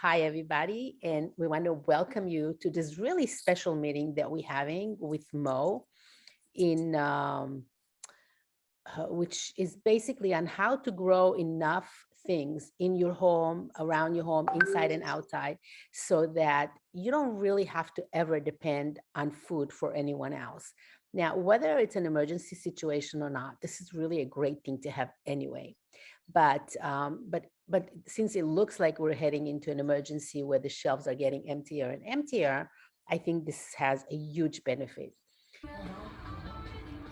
Hi, everybody, and we want to welcome you to this really special meeting that we're having with Mo in which is basically on how to grow enough things in your home, around your home, inside and outside, so that you don't really have to ever depend on food for anyone else. Now, whether it's an emergency situation or not, this is really a great thing to have anyway. But since it looks like we're heading into an emergency where the shelves are getting emptier and emptier, I think this has a huge benefit.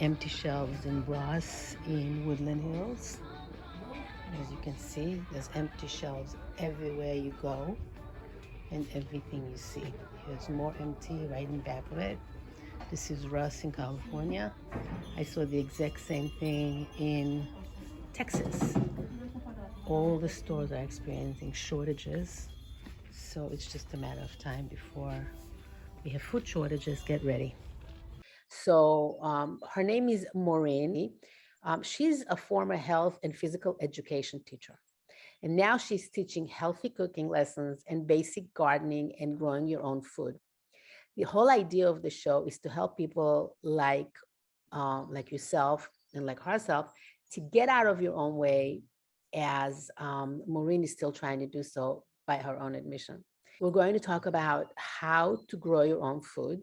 Empty shelves in Ross in Woodland Hills. As you can see, there's empty shelves everywhere you go and everything you see. Here's more empty right in back of it. This is Ross in California. I saw the exact same thing in Texas. All the stores are experiencing shortages, so it's just a matter of time before we have food shortages. Get ready. So her name is Maureen. She's a former health and physical education teacher. And now she's teaching healthy cooking lessons and basic gardening and growing your own food. The whole idea of the show is to help people like yourself and like herself to get out of your own way, as Maureen is still trying to do so by her own admission. We're going to talk about how to grow your own food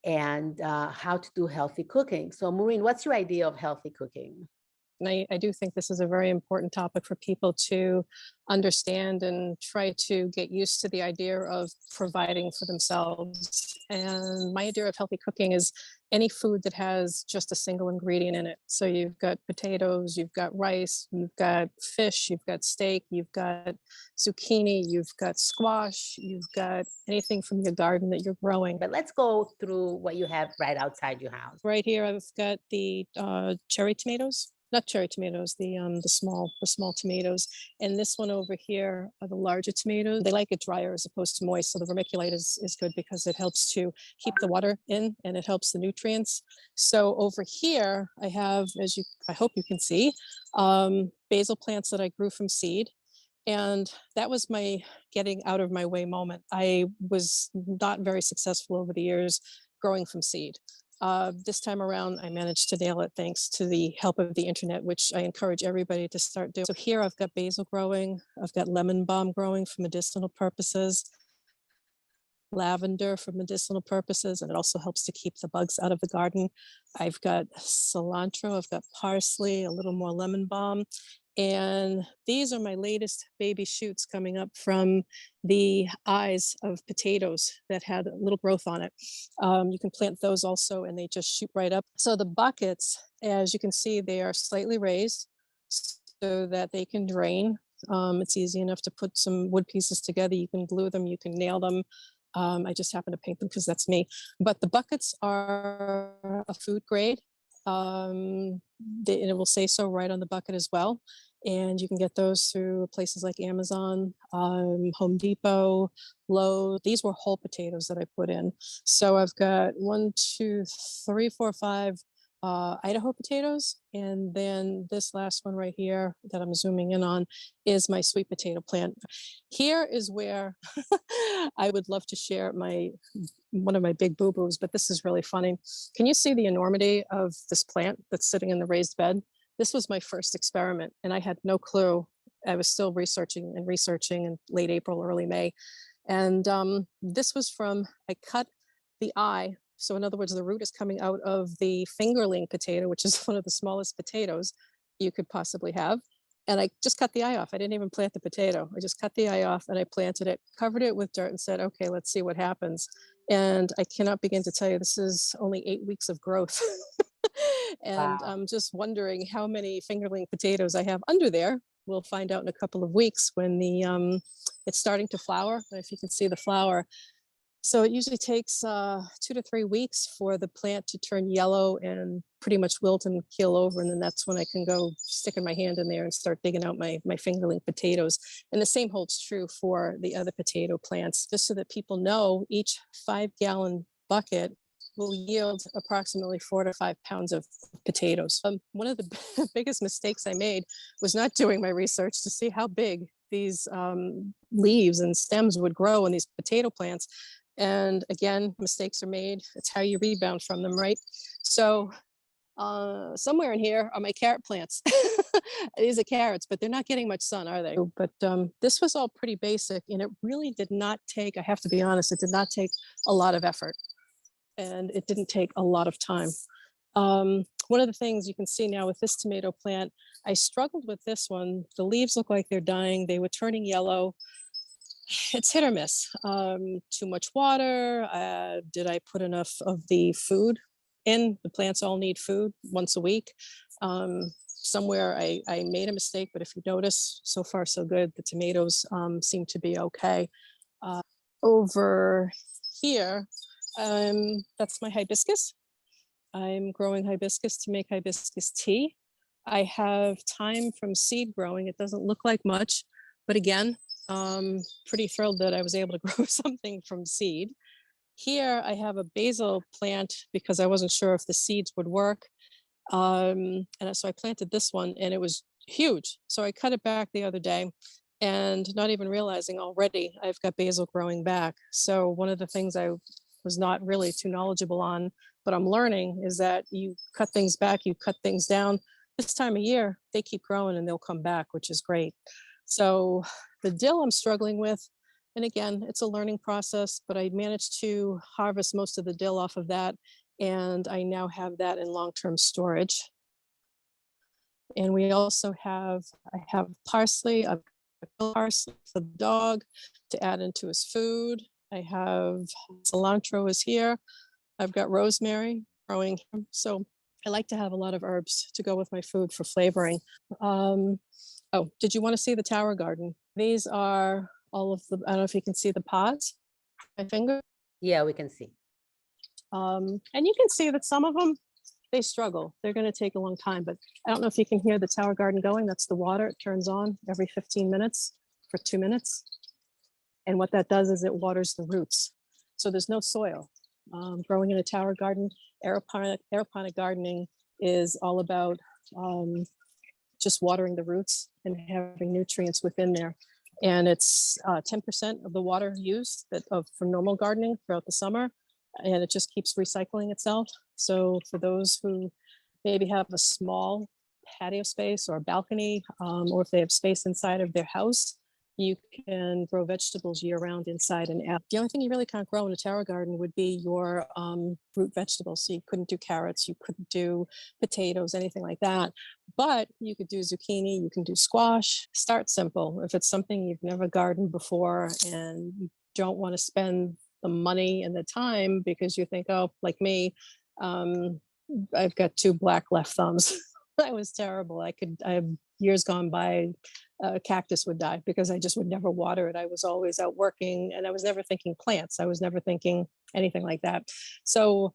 and how to do healthy cooking. So, Maureen, what's your idea of healthy cooking? And I do think this is a very important topic for people to understand and try to get used to the idea of providing for themselves. And my idea of healthy cooking is any food that has just a single ingredient in it. So you've got potatoes, you've got rice, you've got fish, you've got steak, you've got zucchini, you've got squash, you've got anything from your garden that you're growing. But let's go through what you have right outside your house. Right here, I've got the cherry tomatoes. Not cherry tomatoes, the small tomatoes. And this one over here are the larger tomatoes. They like it drier as opposed to moist. So the vermiculite is good because it helps to keep the water in and it helps the nutrients. So over here, I have, I hope you can see, basil plants that I grew from seed. And that was my getting out of my way moment. I was not very successful over the years growing from seed. This time around, I managed to nail it thanks to the help of the internet, which I encourage everybody to start doing. So here I've got basil growing, I've got lemon balm growing for medicinal purposes, lavender for medicinal purposes, and it also helps to keep the bugs out of the garden. I've got cilantro, I've got parsley, a little more lemon balm. And these are my latest baby shoots coming up from the eyes of potatoes that had a little growth on it. You can plant those also and they just shoot right up. So the buckets, as you can see, they are slightly raised so that they can drain. It's easy enough to put some wood pieces together. You can glue them, you can nail them. I just happen to paint them because that's me. But the buckets are a food grade. And it will say so right on the bucket as well. And you can get those through places like Amazon, Home Depot, Lowe's. These were whole potatoes that I put in. So I've got 1, 2, 3, 4, 5 Idaho potatoes. And then this last one right here that I'm zooming in on is my sweet potato plant. Here is where I would love to share one of my big boo-boos, but this is really funny. Can you see the enormity of this plant that's sitting in the raised bed? This was my first experiment and I had no clue. I was still researching in late April, early May. And this was I cut the eye. So in other words, the root is coming out of the fingerling potato, which is one of the smallest potatoes you could possibly have. And I just cut the eye off. I didn't even plant the potato. I just cut the eye off and I planted it, covered it with dirt and said, okay, let's see what happens. And I cannot begin to tell you, this is only 8 weeks of growth. And Wow. I'm just wondering how many fingerling potatoes I have under there. We'll find out in a couple of weeks when it's starting to flower. If you can see the flower. So it usually takes 2 to 3 weeks for the plant to turn yellow and pretty much wilt and keel over. And then that's when I can go sticking my hand in there and start digging out my fingerling potatoes. And the same holds true for the other potato plants, just so that people know each 5-gallon bucket will yield approximately 4 to 5 pounds of potatoes. One of the biggest mistakes I made was not doing my research to see how big these leaves and stems would grow in these potato plants. And again, mistakes are made. It's how you rebound from them, right? So somewhere in here are my carrot plants. These are carrots, but they're not getting much sun, are they? But this was all pretty basic, and it really did not take, I have to be honest, it did not take a lot of effort, and it didn't take a lot of time. One of the things you can see now with this tomato plant, I struggled with this one. The leaves look like they're dying. They were turning yellow. It's hit or miss. Too much water. Did I put enough of the food in? The plants all need food once a week. Somewhere I made a mistake, but if you notice, so far so good. The tomatoes seem to be okay. Over here, that's my hibiscus. I'm growing hibiscus to make hibiscus tea. I have thyme from seed growing. It doesn't look like much, but again, pretty thrilled that I was able to grow something from seed. Here I have a basil plant because I wasn't sure if the seeds would work. And so I planted this one and it was huge. So I cut it back the other day and not even realizing already I've got basil growing back. So one of the things I was not really too knowledgeable on, but I'm learning, is that you cut things back, you cut things down. This time of year, they keep growing and they'll come back, which is great. So the dill I'm struggling with, and again, it's a learning process, but I managed to harvest most of the dill off of that. And I now have that in long-term storage. And we also have, I have parsley, I've got parsley for the dog to add into his food. I have cilantro is here. I've got rosemary growing. So I like to have a lot of herbs to go with my food for flavoring. Oh, did you want to see the tower garden? These are all of the, I don't know if you can see the pods, my finger. Yeah, we can see. And you can see that some of them, they struggle. They're going to take a long time, but I don't know if you can hear the tower garden going. That's the water. It turns on every 15 minutes for 2 minutes. And what that does is it waters the roots. So there's no soil. Growing in a tower garden, aeroponic gardening is all about just watering the roots and having nutrients within there. And it's 10% of the water used for normal gardening throughout the summer. And it just keeps recycling itself. So for those who maybe have a small patio space or a balcony, or if they have space inside of their house, you can grow vegetables year round inside and out. The only thing you really can't grow in a tower garden would be your root vegetables. So you couldn't do carrots, you couldn't do potatoes, anything like that. But you could do zucchini, you can do squash. Start simple. If it's something you've never gardened before and you don't want to spend the money and the time because you think, oh, like me, I've got 2 black left thumbs. That was terrible. I have years gone by, a cactus would die because I just would never water it. I was always out working and I was never thinking plants. I was never thinking anything like that. So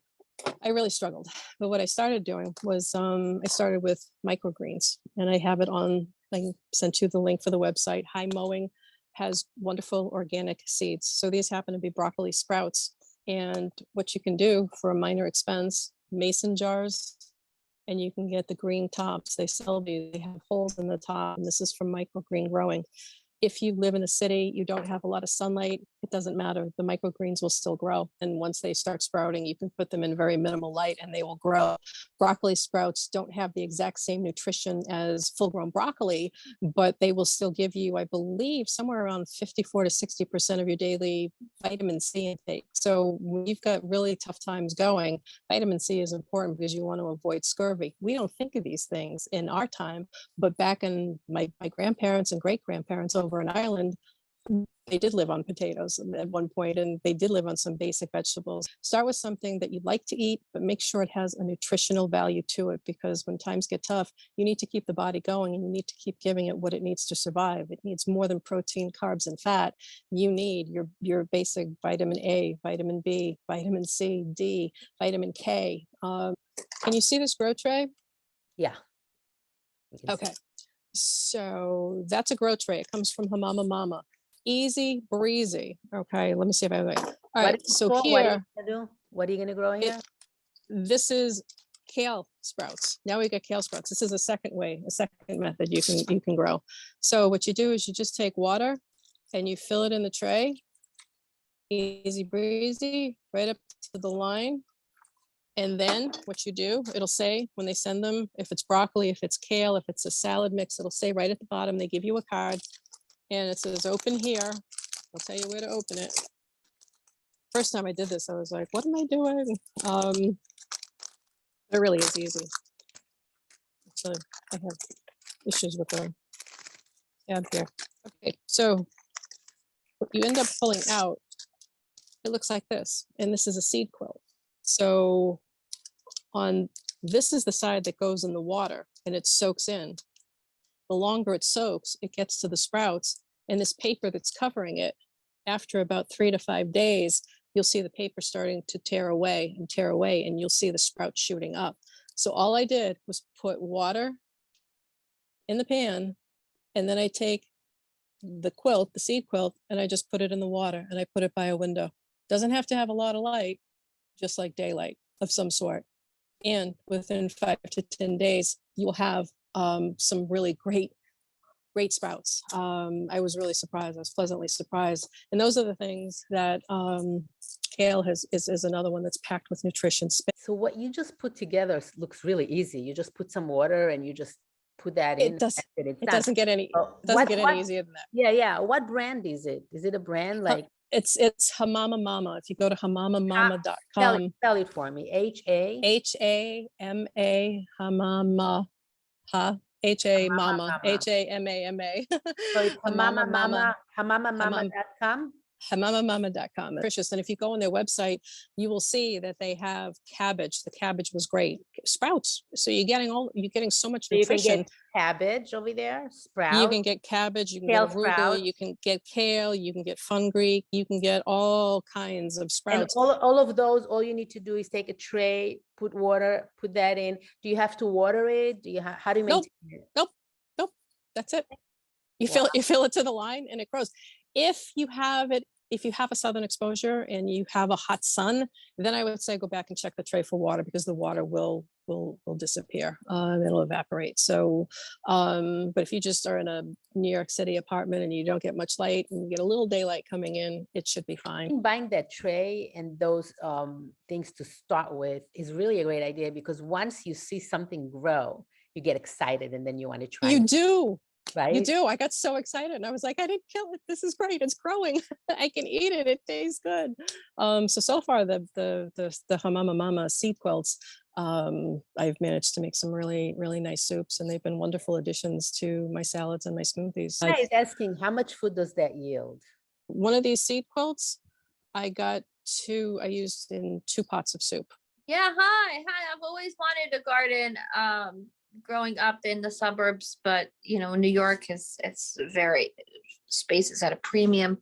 I really struggled. But what I started doing was I started with microgreens, and I have it on, I sent you the link for the website. High Mowing has wonderful organic seeds. So these happen to be broccoli sprouts. And what you can do for a minor expense, mason jars, and you can get the green tops. They sell these, they have holes in the top, and this is from microgreen growing. If you live in a city, you don't have a lot of sunlight, it doesn't matter. The microgreens will still grow. And once they start sprouting, you can put them in very minimal light and they will grow. Broccoli sprouts don't have the exact same nutrition as full-grown broccoli, but they will still give you, I believe, somewhere around 54 to 60% of your daily vitamin C intake. So when you've got really tough times going, vitamin C is important because you want to avoid scurvy. We don't think of these things in our time, but back in my grandparents and great-grandparents over in Ireland, they did live on potatoes at one point, and they did live on some basic vegetables. Start with something that you'd like to eat, but make sure it has a nutritional value to it, because when times get tough, you need to keep the body going and you need to keep giving it what it needs to survive. It needs more than protein, carbs, and fat. You need your basic vitamin A, vitamin B, vitamin C, D, vitamin K. Can you see this grow tray? Yeah. Okay. So that's a grow tray. It comes from Hamama Mama. Easy breezy. Okay, let me see if I have it. All right, so here, what are you gonna grow in here? this is kale sprouts. Now we got kale sprouts. This is a second way, a second method you can grow. So what you do is you just take water and you fill it in the tray. Easy breezy, right up to the line. And then what you do, it'll say when they send them, if it's broccoli, if it's kale, if it's a salad mix, it'll say right at the bottom, they give you a card and it says open here. I'll tell you where to open it. First time I did this, I was like, what am I doing? It really is easy. So I have issues with the tab here. Okay, so what you end up pulling out, it looks like this, and this is a seed quilt. So on this is the side that goes in the water and it soaks in. The longer it soaks, it gets to the sprouts, and this paper that's covering it, after about 3 to 5 days, you'll see the paper starting to tear away, and you'll see the sprouts shooting up. So all I did was put water in the pan, and then I take the quilt, the seed quilt, and I just put it in the water and I put it by a window. Doesn't have to have a lot of light, just like daylight of some sort. And within 5 to 10 days, you'll have some really great sprouts. I was really surprised. I was pleasantly surprised. And those are the things that kale is another one that's packed with nutrition. So what you just put together looks really easy. You just put some water and you just put that in. It does. It doesn't get any. Doesn't get any easier than that. Yeah. What brand is it? Is it a brand like? It's Hamama Mama. If you go to hamamamama.com. Spell it for me. HAMA Hamama. HA Mama. HAMAMA. So it's hamamamama.com. hamamamama.com. Nutritious. And if you go on their website, you will see that they have cabbage. The cabbage was great. Sprouts. So you're getting so much nutrition. You can get cabbage over there, sprouts. You can get cabbage, you can get arugula, you can get kale, you can get fungric, you can get all kinds of sprouts. And all of those, all you need to do is take a tray, put water, put that in. Do you have to water it? How do you maintain it? Nope. That's it. You fill it to the line and it grows. If you have a southern exposure and you have a hot sun, then I would say go back and check the tray for water, because the water will disappear. It'll evaporate. So, but if you just are in a New York City apartment and you don't get much light and you get a little daylight coming in, it should be fine. Buying that tray and those things to start with is really a great idea, because once you see something grow, you get excited and then you want to try. You do. Right? You do. I got so excited and I was like, I didn't kill it. This is great. It's growing. I can eat it. It tastes good. So far the Hamama Mama seed quilts, I've managed to make some really, really nice soups, and they've been wonderful additions to my salads and my smoothies. I was asking, how much food does that yield? One of these seed quilts, I used in 2 pots of soup. Yeah, hi. I've always wanted a garden. Growing up in the suburbs, but New York it's very, space is at a premium,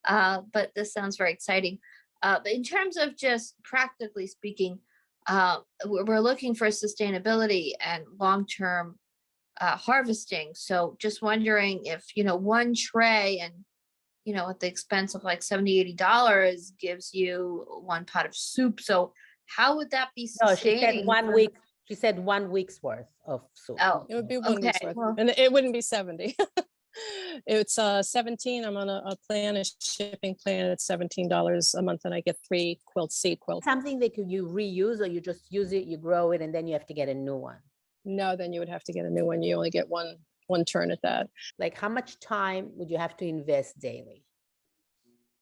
but this sounds very exciting. But in terms of just practically speaking, we're looking for sustainability and long-term harvesting. So just wondering if one tray and at the expense of like $70-$80 gives you 1 pot of soup. So how would that be sustaining? No, she said 1 week. She said 1 week's worth of soup. Oh, it would be 1 week's worth, and it wouldn't be 70. It's 17. I'm on a shipping plan. It's $17 a month, and I get 3 seed quilts. Something that you reuse, or you just use it, you grow it, and then you have to get a new one? No, then you would have to get a new one. You only get one turn at that. Like, how much time would you have to invest daily?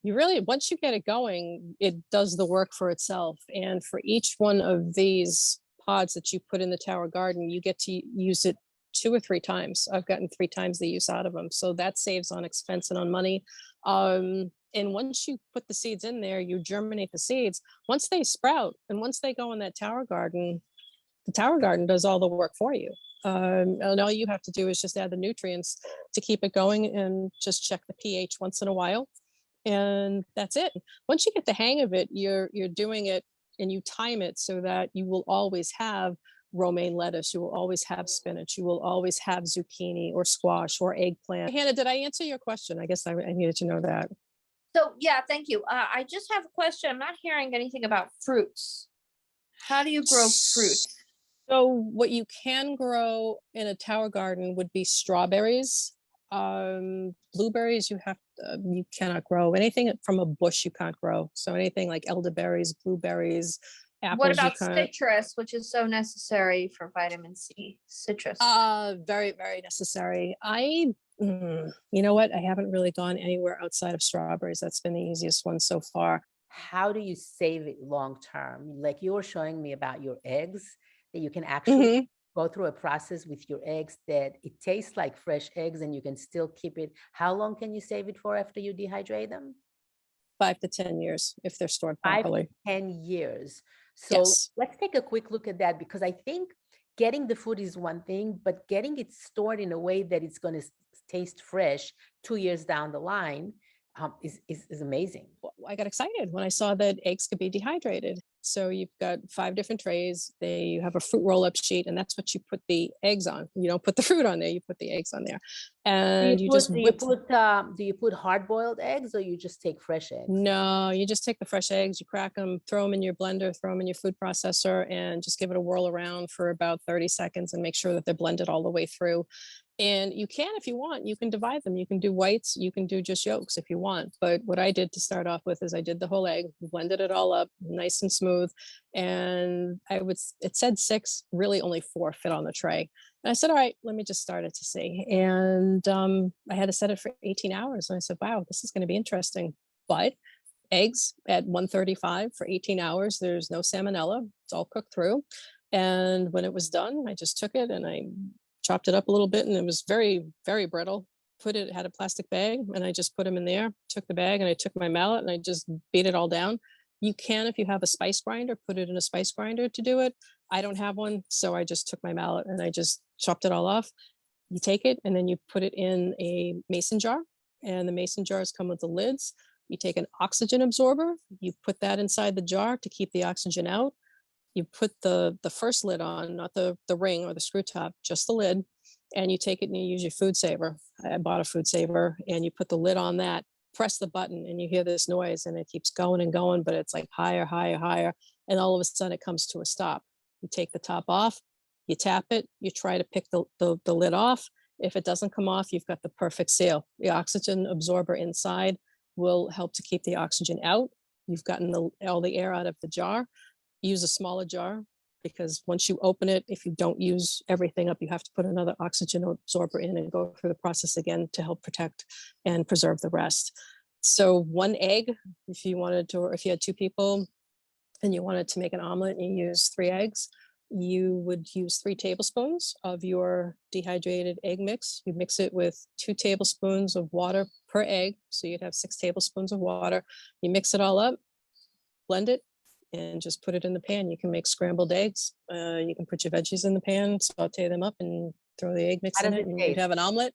You really, once you get it going, it does the work for itself. And for each one of these pods that you put in the tower garden, you get to use it 2 or 3 times. I've gotten 3 times the use out of them. So that saves on expense and on money. And once you put the seeds in there, you germinate the seeds. Once they sprout and once they go in that tower garden, the tower garden does all the work for you. And all you have to do is just add the nutrients to keep it going, and just check the pH once in a while. And that's it. Once you get the hang of it, you're doing it, and you time it so that you will always have romaine lettuce, you will always have spinach, you will always have zucchini or squash or eggplant. Hannah, did I answer your question? I guess I needed to know that. So yeah, thank you. I just have a question. I'm not hearing anything about fruits. How do you grow fruits? So what you can grow in a tower garden would be strawberries. Blueberries you cannot grow. Anything from a bush you can't grow. So anything like elderberries, blueberries, What apples you about can't. citrus, which is so necessary for vitamin C? Citrus. Very, very necessary. You know what? I haven't really gone anywhere outside of strawberries. That's been the easiest one so far. How do you save it long term? Like you were showing me about your eggs, that you can actually Mhm. go through a process with your eggs that it tastes like fresh eggs and you can still keep it. How long can you save it for after you dehydrate them? 5 to 10 years if they're stored 5 to properly. 10 years. So Yes. let's take a quick look at that, because I think getting the food is one thing, but getting it stored in a way that it's going to taste fresh 2 years down the line is amazing. I got excited when I saw that eggs could be dehydrated. So you've got 5 different trays. You have a fruit roll-up sheet, and that's what you put the eggs on. You don't put the fruit on there; you put the eggs on there, and you just whip. Do you put hard boiled eggs, or you just take fresh eggs? No, you just take the fresh eggs, you crack them, throw them in your blender, throw them in your food processor, and just give it a whirl around for about 30 seconds and make sure that they're blended all the way through. And you can, if you want, you can divide them. You can do whites, you can do just yolks if you want. But what I did to start off with is I did the whole egg, blended it all up nice and smooth. And it said 6, really only 4 fit on the tray. And I said, all right, let me just start it to see. And I had to set it for 18 hours. And I said, wow, this is going to be interesting. But eggs at 135 for 18 hours, there's no salmonella. It's all cooked through. And when it was done, I just took it and I chopped it up a little bit, and it was very, very brittle. Had a plastic bag, and I just put them in there, took the bag, and I took my mallet and I just beat it all down. You can, if you have a spice grinder, put it in a spice grinder to do it. I don't have one, so I just took my mallet and I just chopped it all off. You take it and then you put it in a mason jar, and the mason jars come with the lids. You take an oxygen absorber, you put that inside the jar to keep the oxygen out. You put the first lid on, not the ring or the screw top, just the lid, and you take it and you use your food saver. I bought a food saver, and you put the lid on that, press the button, and you hear this noise, and it keeps going and going, but it's like higher, higher, higher, and all of a sudden it comes to a stop. You take the top off, you tap it, you try to pick the lid off. If it doesn't come off, you've got the perfect seal. The oxygen absorber inside will help to keep the oxygen out. You've gotten all the air out of the jar. Use a smaller jar, because once you open it, if you don't use everything up, you have to put another oxygen absorber in and go through the process again to help protect and preserve the rest. So 1 egg, if you wanted to, or if you had 2 people and you wanted to make an omelet and you use 3 eggs, you would use 3 tablespoons of your dehydrated egg mix. You mix it with 2 tablespoons of water per egg. So you'd have 6 tablespoons of water. You mix it all up, blend it, and just put it in the pan. You can make scrambled eggs. You can put your veggies in the pan, saute them up, and throw the egg mix How in does it, it and you'd taste? have an omelet.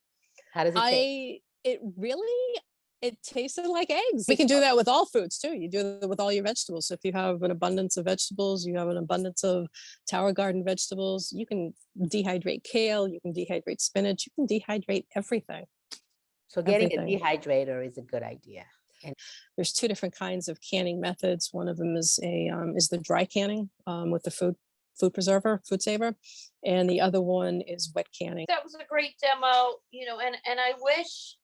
How does it taste? It tasted like eggs. We can do that with all foods too. You do that with all your vegetables. So if you have an abundance of vegetables, you have an abundance of tower garden vegetables, you can dehydrate kale, you can dehydrate spinach, you can dehydrate everything. So getting a Everything. dehydrator is a good idea. And There's 2 different kinds of canning methods. One of them is the dry canning with the food preserver, food saver, and the other one is wet canning. That was a great demo, and I wish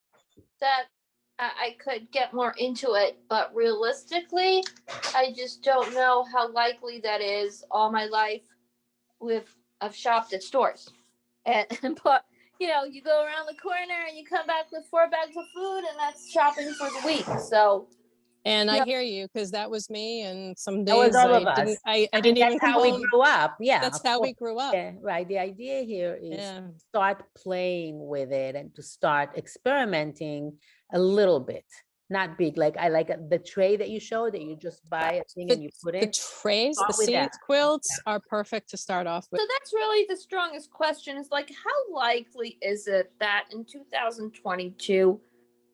that I could get more into it, but realistically, I just don't know how likely that is. All my life, I've shopped at stores, and but you go around the corner and you come back with 4 bags of food, and that's shopping for the week. So, And I hear you, because that was me. And some that was days all I of us. didn't, I I mean, didn't that's even come how we home. grew up. Yeah, That's of how course. we grew up. Yeah, right. The idea here is Yeah. start playing with it and to start experimenting a little bit, not big. Like I like the tray that you showed, that you just buy a thing and you put The in. trays, the Start with that. seeds quilts are perfect to start off with. So that's really the strongest question, is like, how likely is it that in 2022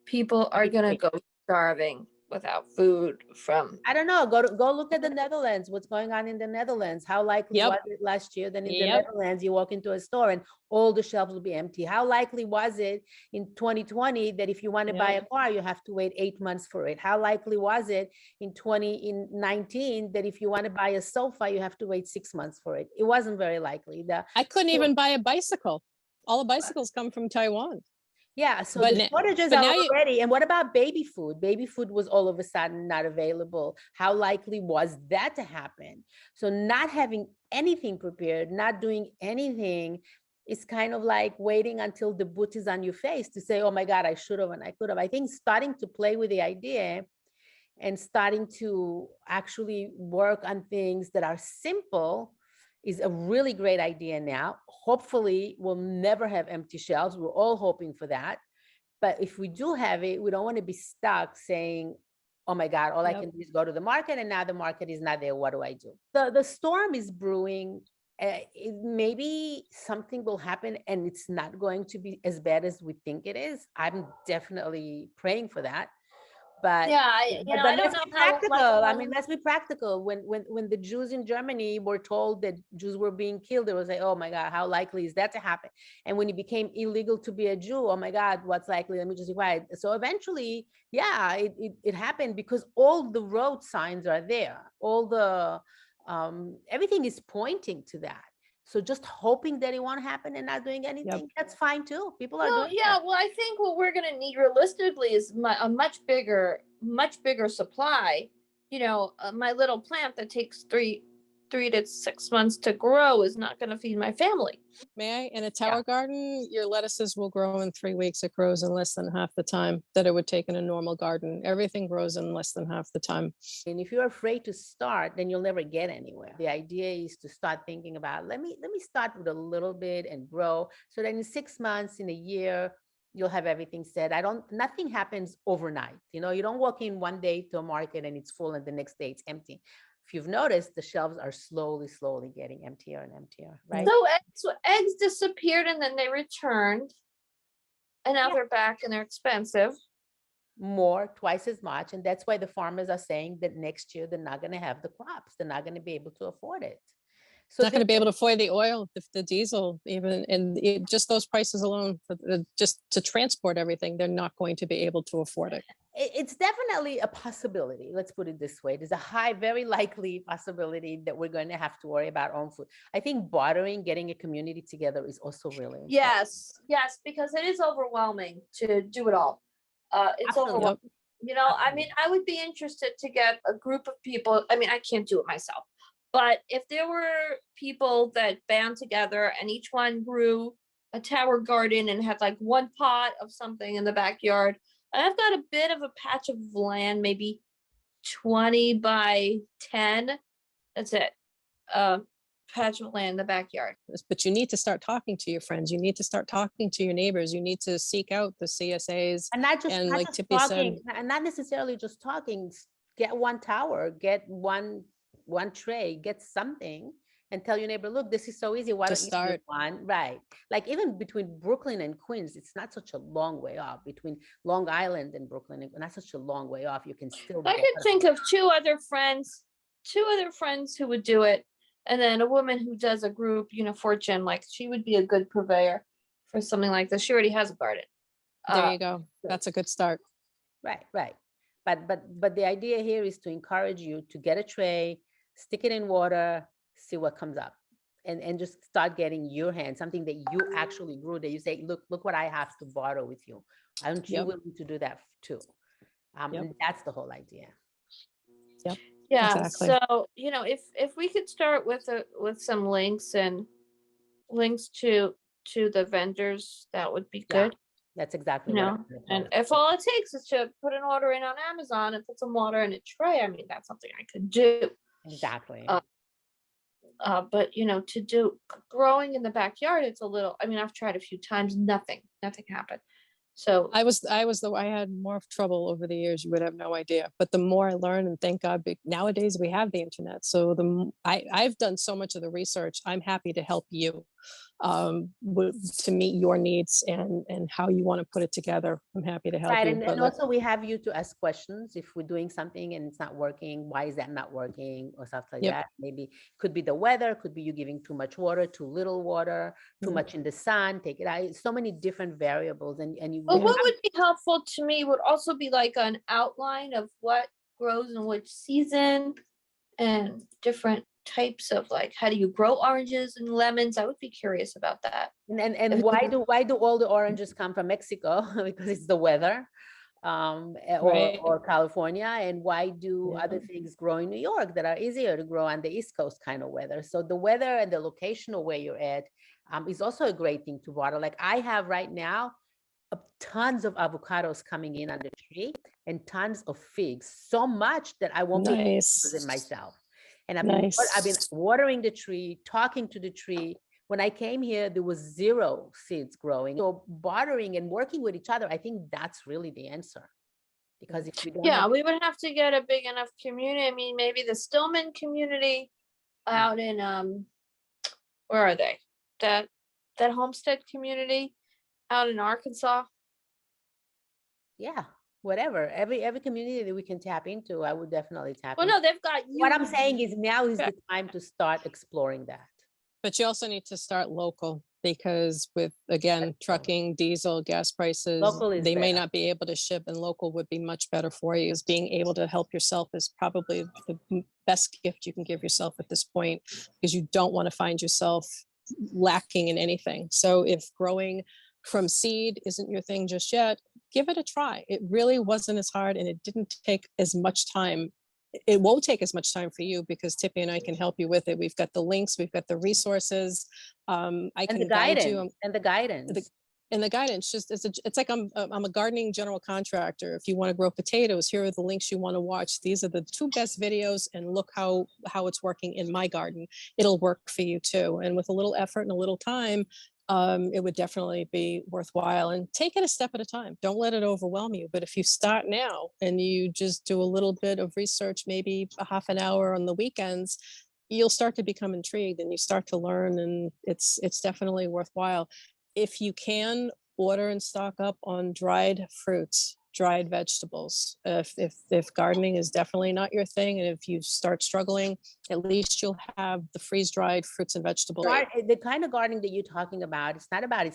people are going to go starving without food from. I don't know. Go look at the Netherlands. What's going on in the Netherlands? How likely Yep. was it last year that in the Yep. Netherlands you walk into a store and all the shelves will be empty? How likely was it in 2020 that if you want to buy a car, you have to wait 8 months for it? How likely was it in 2019 that if you want to buy a sofa, you have to wait 6 months for it? It wasn't very likely. I couldn't even buy a bicycle. All the bicycles come from Taiwan. Yeah, so But the shortages but are now you- already. And what about baby food? Baby food was all of a sudden not available. How likely was that to happen? So not having anything prepared, not doing anything, is kind of like waiting until the boot is on your face to say, oh my God, I should have and I could have. I think starting to play with the idea and starting to actually work on things that are simple is a really great idea now. Hopefully, we'll never have empty shelves. We're all hoping for that. But if we do have it, we don't want to be stuck saying, oh my God, all I can do is go to the market and now the market is not there. What do I do? The storm is brewing. Maybe something will happen and it's not going to be as bad as we think it is. I'm definitely praying for that. But Yeah, I don't let's know be how much practical. I more- mean, let's be practical. When the Jews in Germany were told that Jews were being killed, it was like, oh my God, how likely is that to happen? And when it became illegal to be a Jew, oh my God, what's likely? Let me just be quiet. So eventually, yeah, it happened because all the road signs are there. All the everything is pointing to that. So just hoping that it won't happen and not doing anything, that's fine too. People are Well, doing yeah, that. well, I think what we're going to need realistically is a much bigger supply. My little plant that takes three to 6 months to grow is not going to feed my family. May I? In a tower garden, your lettuces will grow in 3 weeks. It grows in less than half the time that it would take in a normal garden. Everything grows in less than half the time. And if you're afraid to start, then you'll never get anywhere. The idea is to start thinking about, let me start with a little bit and grow so that in 6 months, in a year, you'll have everything set. Nothing happens overnight. You don't walk in one day to a market and it's full and the next day it's empty. If you've noticed, the shelves are slowly getting emptier and emptier, right? So eggs disappeared and then they returned. And now they're back and they're expensive. More, twice as much. And that's why the farmers are saying that next year they're not going to have the crops. They're not going to be able to afford it. So not going to be able to afford the oil, the diesel, even, and just those prices alone, just to transport everything, they're not going to be able to afford it. It's definitely a possibility. Let's put it this way. There's a very likely possibility that we're going to have to worry about our own food. I think bartering, getting a community together is also really important. Yes, because it is overwhelming to do it all. It's Absolutely. overwhelming. I mean, I would be interested to get a group of people. I mean, I can't do it myself. But if there were people that band together and each one grew a tower garden and had like one pot of something in the backyard, and I've got a bit of a patch of land, maybe 20 by 10. That's it. Patch of land in the backyard. But you need to start talking to your friends. You need to start talking to your neighbors. You need to seek out the CSAs. And not just like just Tippy talking, said, and not necessarily just talking. Get one tower, get one tray, get something, and tell your neighbor, look, this is so easy. Why don't you do one? Right. Like even between Brooklyn and Queens, it's not such a long way off. Between Long Island and Brooklyn, it's not such a long way off. You can still. I can think of two other friends who would do it. And then a woman who does a group, Fortune, like she would be a good purveyor for something like this. She already has a garden. There you go. That's a good start. Right. But the idea here is to encourage you to get a tray, stick it in water, see what comes up, and just start getting your hand, something that you actually grew, that you say, look what I have to barter with you. Aren't you willing to do that too? And that's the whole idea. Yep. Yeah. Exactly. So, if we could start with some links to the vendors, that would be good. That's exactly what and if all it takes is to put an order in on Amazon and put some water in a tray, I mean, that's something I could do. Exactly. But to do growing in the backyard, it's a little, I mean, I've tried a few times, nothing happened. So I had more trouble over the years. You would have no idea. But the more I learn, and thank God, nowadays we have the internet. So I've done so much of the research. I'm happy to help you. to meet your needs and how you want to put it together. I'm happy to help Right, you. and also we have you to ask questions if we're doing something and it's not working. Why is that not working, or stuff like Yep. that? Maybe could be the weather, could be you giving too much water, too little water, too Mhm. much in the sun. Take it out. So many different variables, and you. But Yeah. what would be helpful to me would also be like an outline of what grows in which season and different types of like how do you grow oranges and lemons? I would be curious about that. And why do all the oranges come from Mexico? Because it's the weather, Right. or California. And why do Yeah. other things grow in New York that are easier to grow on the East Coast kind of weather? So the weather and the location of where you're at is also a great thing to water. Like I have right now tons of avocados coming in on the tree and tons of figs, so much that I won't be able to use it Nice. myself. And I've been Nice. watering the tree, talking to the tree. When I came here, there was 0 seeds growing. So bartering and working with each other, I think that's really the answer. Because if we don't Yeah, have, we would have to get a big enough community. I mean, maybe the Stillman community out in where are they? That homestead community out in Arkansas. yeah, whatever, every community that we can tap into, I would definitely tap Well, into. no, they've got What I'm huge. saying is now is Yeah. the time to start exploring that. But you also need to start local because with, again, trucking, diesel, gas prices, Local is they may better. not be able to ship, and local would be much better for you. As being able to help yourself is probably the best gift you can give yourself at this point, because you don't want to find yourself lacking in anything. So if growing from seed isn't your thing just yet, give it a try. It really wasn't as hard, and it didn't take as much time. It won't take as much time for you because Tippy and I can help you with it. We've got the links, we've got the resources. I And can the guide you. guidance, and the guidance. And the guidance, just it's like I'm a gardening general contractor. If you want to grow potatoes, here are the links you want to watch. These are the 2 best videos, and look how it's working in my garden. It'll work for you too. And with a little effort and a little time, it would definitely be worthwhile. And take it a step at a time. Don't let it overwhelm you. But if you start now and you just do a little bit of research, maybe a half an hour on the weekends, you'll start to become intrigued and you start to learn, and it's definitely worthwhile. If you can, order and stock up on dried fruits, dried vegetables. If gardening is definitely not your thing, and if you start struggling, at least you'll have the freeze-dried fruits and vegetables. The kind of gardening that you're talking about, it's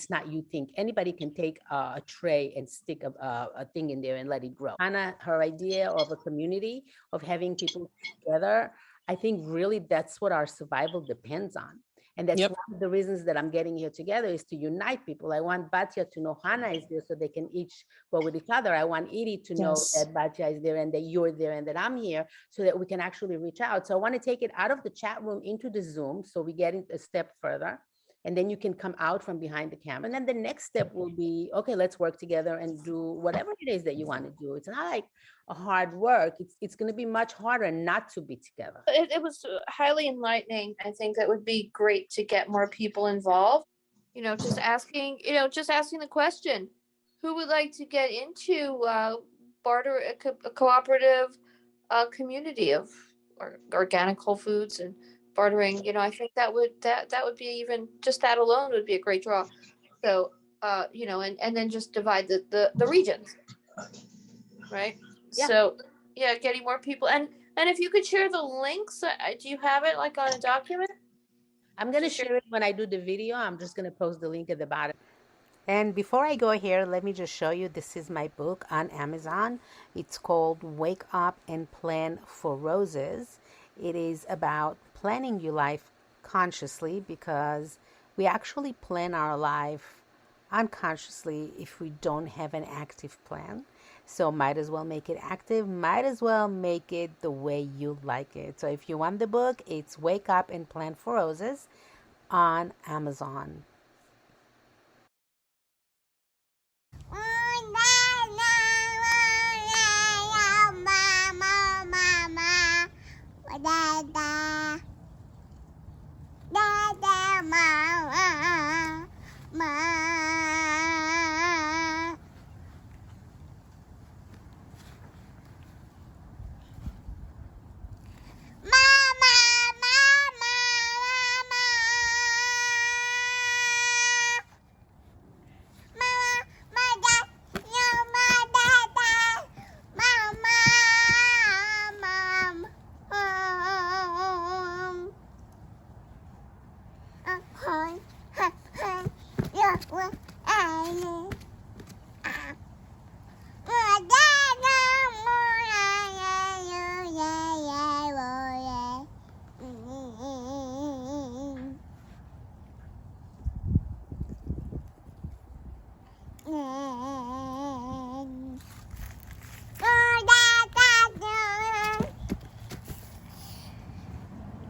not you think. Anybody can take a tray and stick a thing in there and let it grow. Hannah, her idea of a community, of having people together, I think really that's what our survival depends on. And that's Yep. one of the reasons that I'm getting here together, is to unite people. I want Batya to know Hannah is there so they can each go with each other. I want Edie to know Yes. that Batya is there and that you're there and that I'm here, so that we can actually reach out. So I want to take it out of the chat room into the Zoom, so we get a step further. And then you can come out from behind the camera. And then the next step will be, okay, let's work together and do whatever it is that you want to do. It's not like a hard work. It's going to be much harder not to be together. It was highly enlightening. I think that would be great to get more people involved. Just asking the question, who would like to get into barter, a cooperative community of organic whole foods and bartering. I think that would be, even just that alone would be a great draw. So and then just divide the regions, right? Yeah. So yeah, getting more people, and if you could share the links, do you have it like on a document? I'm going to share it when I do the video. I'm just going to post the link at the bottom. And before I go here, let me just show you, this is my book on Amazon. It's called Wake Up and Plan for Roses. It is about planning your life consciously, because we actually plan our life unconsciously if we don't have an active plan. So might as well make it active, might as well make it the way you like it. So if you want the book, it's Wake Up and Plan for Roses on Amazon.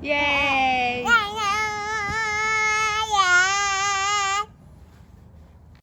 Yay!